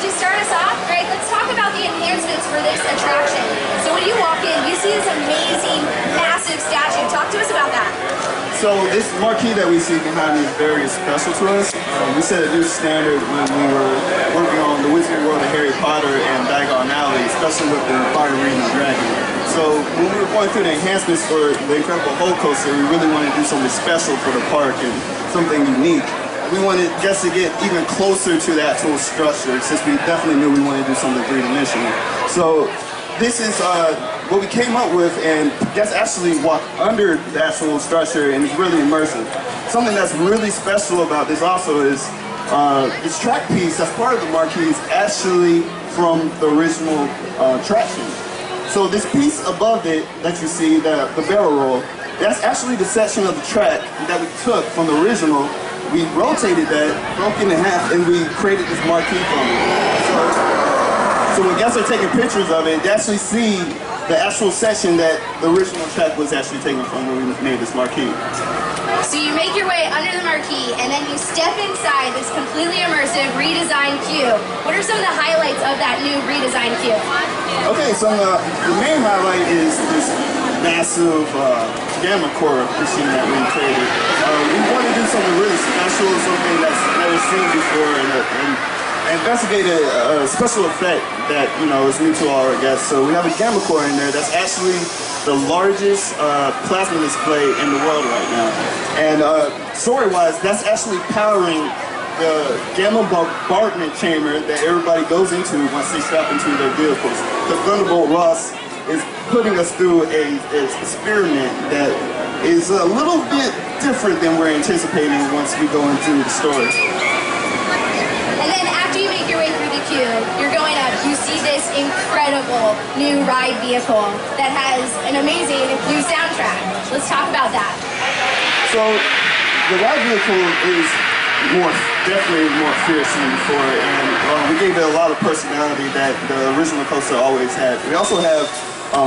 to start us off, Greg, let's talk about the enhancements for this attraction. So when you walk in, you see this amazing, massive statue. Talk to us about that. So this marquee that we see behind me is very special to us. We set a new standard when we were working on the Wizarding World of Harry Potter and Diagon Alley, especially with the Fire Reading Dragon. So when we were going through the enhancements for the Incredible Hulk Coaster, we really wanted to do something special for the park and something unique. We wanted just to get even closer to the actual structure, since we definitely knew we wanted to do something three-dimensional. So this is what we came up with, and that's actually walk under the actual structure, and it's really immersive. Something that's really special about this also is this track piece that's part of the marquee is actually from the original attraction. So this piece above it that you see, the barrel roll, that's actually the section of the track that we took from the original. We rotated that, broke it in half, and we created this marquee from it. So when guests are taking pictures of it, they actually see the actual section that the original track was actually taken from when we made this marquee. So you make your way under the marquee, and then you step inside this completely immersive redesigned queue. What are some of the highlights of that new redesigned queue? Okay, so the main highlight is this massive gamma core machine that we created. We want to do something really special, something that's never seen before, and investigate a special effect that, you know, is new to all our guests. So we have a gamma core in there that's actually the largest plasma display in the world right now. And story-wise, that's actually powering the gamma bombardment chamber that everybody goes into once they strap into their vehicles. Because Thunderbolt Ross is putting us through an experiment that is a little bit different than we're anticipating once we go into the story. And then after you make your way through the queue, you're going up, you see this incredible new ride vehicle that has an amazing new soundtrack. Let's talk about that. So the ride vehicle is definitely more fierce than before, and we gave it a lot of personality that the original coaster always had. We also have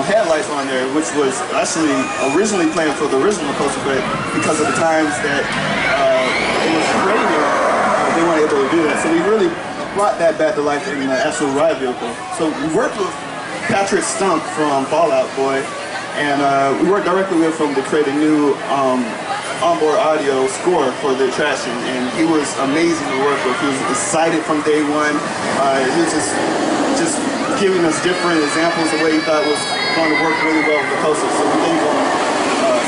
headlights on there, which was actually originally planned for the original coaster, but because of the times that it was created, they weren't able to do that. So we really brought that back to life in the actual ride vehicle. So we worked with Patrick Stump from Fallout Boy, and we worked directly with him to create a new onboard audio score for the attraction, and he was amazing to work with. He was excited from day one. He was just giving us different examples of what he thought was going to work really well with the coaster. So we gave him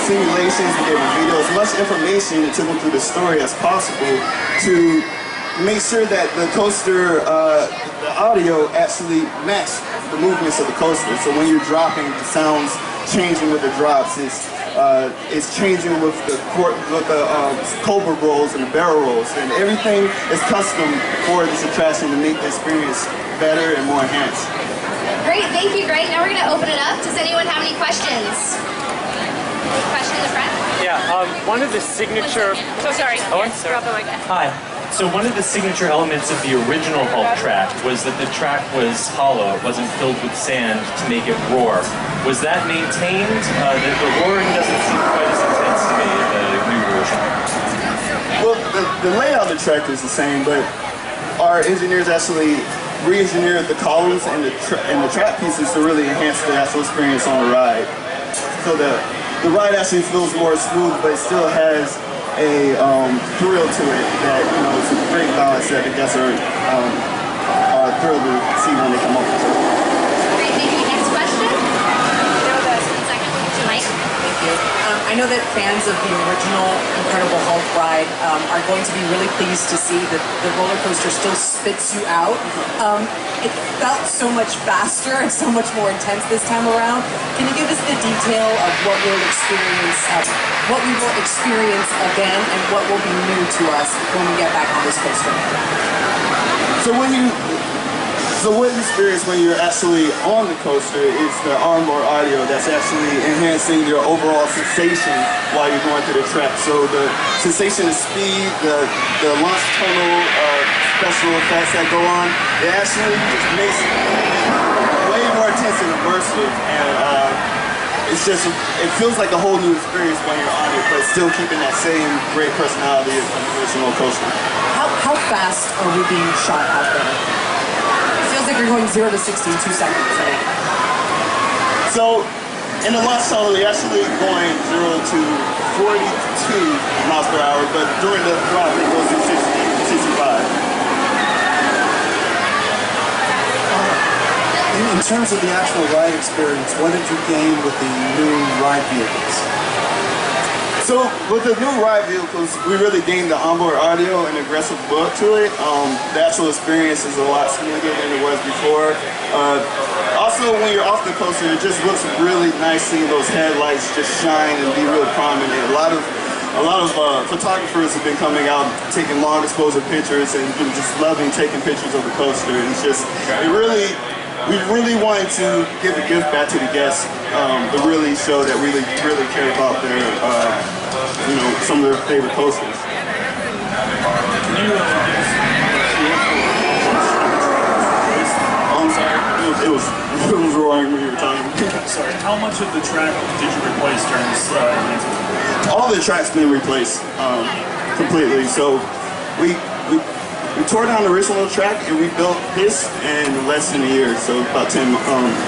simulations, we gave him videos, as much information, and took him through the story as possible to make sure that the coaster, the audio actually matched the movements of the coaster. So when you're dropping, the sounds changing with the drops. It's changing with the cobra rolls and the barrel rolls, and everything is custom for this attraction to make the experience better and more enhanced. Great, thank you, Greg. Now we're going to open it up. Does anyone have any questions? Any question in the front? Yeah, one of the signature... So sorry. Oh, yes, drop the mic. Hi. So one of the signature elements of the original Hulk track was that the track was hollow. It wasn't filled with sand to make it roar. Was that maintained? The roaring doesn't seem quite as intense to me in the new version. Well, the layout of the track is the same, but our engineers actually re-engineered the columns and the track pieces to really enhance the actual experience on the ride. So the ride actually feels more smooth, but it still has a thrill to it that, you know, it's a great balance that the guests are thrilled to see when they come over. Great, thank you. Next question? Second, Mike. Thank you. I know that fans of the original Incredible Hulk ride are going to be really pleased to see that the roller coaster still spits you out. It felt so much faster and so much more intense this time around. Can you give us the detail of what we will experience again, and what will be new to us when we get back on this coaster? So what you experience when you're actually on the coaster is the onboard audio that's actually enhancing your overall sensation while you're going through the track. So the sensation of speed, the launch tunnel special effects that go on, it actually just makes it way more intense and immersive, and it feels like a whole new experience when you're on it, but still keeping that same great personality of the original coaster. How fast are we being shot out there? you're going 0 to 60 in 2 seconds. So, in the launch tunnel, you're actually going 0 to 42 miles per hour, but during the drop, it goes to 65. In terms of the actual ride experience, what did you gain with the new ride vehicles? So with the new ride vehicles, we really gained the onboard audio and aggressive look to it. The actual experience is a lot smoother than it was before. Also, when you're off the coaster, it just looks really nice seeing those headlights just shine and be real prominent. A lot of photographers have been coming out taking long exposure pictures and just loving taking pictures of the coaster. And it's just, we really wanted to give a gift back to the guests to really show that we really care about their, some of their favorite coasters. I'm sorry, it was roaring when you were talking. Sorry, how much of the track did you replace during this enhancement? All the track's been replaced completely. So we tore down the original track and we built this in less than a year. So about 10,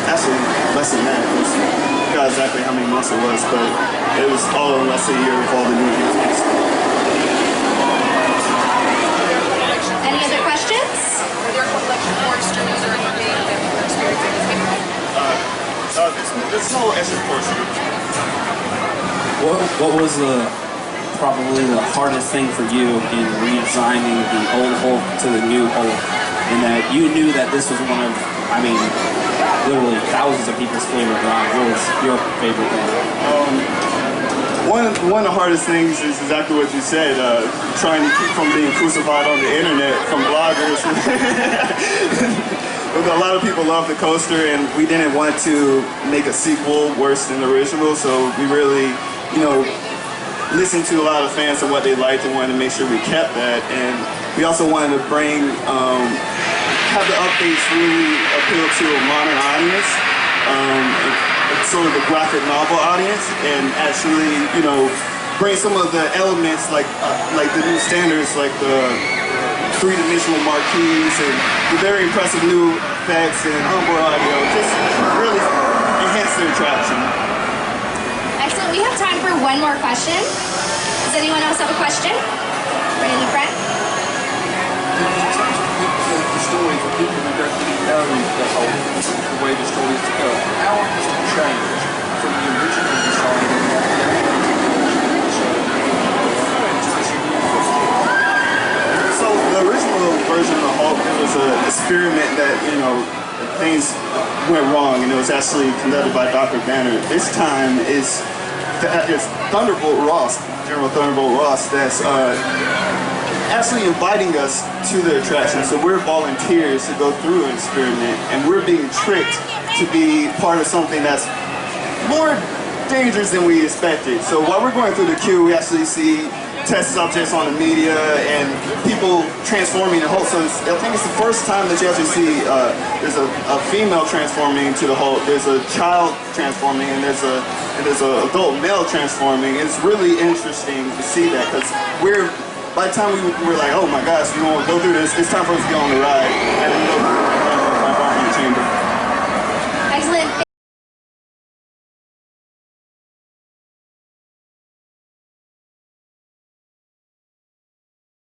actually less than that. I forgot exactly how many months it was, but it was all in less than a year with all the new enhancements. Any other questions? Are there collection coasters or anything that you're experiencing? This whole extra portion. What was probably the hardest thing for you in redesigning the old Hulk to the new Hulk, in that you knew that this was one of, literally thousands of people's favorite rides? What was your favorite thing? One of the hardest things is exactly what you said, trying to keep from being crucified on the internet from bloggers. A lot of people love the coaster, and we didn't want to make a sequel worse than the original, so we really, listened to a lot of fans and what they liked and wanted to make sure we kept that. And we also wanted to have the updates really appeal to a modern audience, sort of a graphic novel audience, and actually, bring some of the elements like the new standards, like the three-dimensional marquees and the very impressive new effects and onboard audio, just really enhance the attraction. Excellent. We have time for one more question. Does anyone else have a question? Right in the front. The story for people who don't really know the way the story is to go, how has it changed from the original design? So the original version of Hulk was an experiment that, things went wrong, and it was actually conducted by Dr. Banner. This time it's Thunderbolt Ross, General Thunderbolt Ross, that's actually inviting us to the attraction. So we're volunteers to go through an experiment, and we're being tricked to be part of something that's more dangerous than we expected. So while we're going through the queue, we actually see test subjects on the media and people transforming the Hulk. So I think it's the first time that you actually see there's a female transforming into the Hulk, there's a child transforming, and there's a adult male transforming. It's really interesting to see that, because by the time we were like, oh my gosh, we want to go through this, it's time for us to get on the ride. And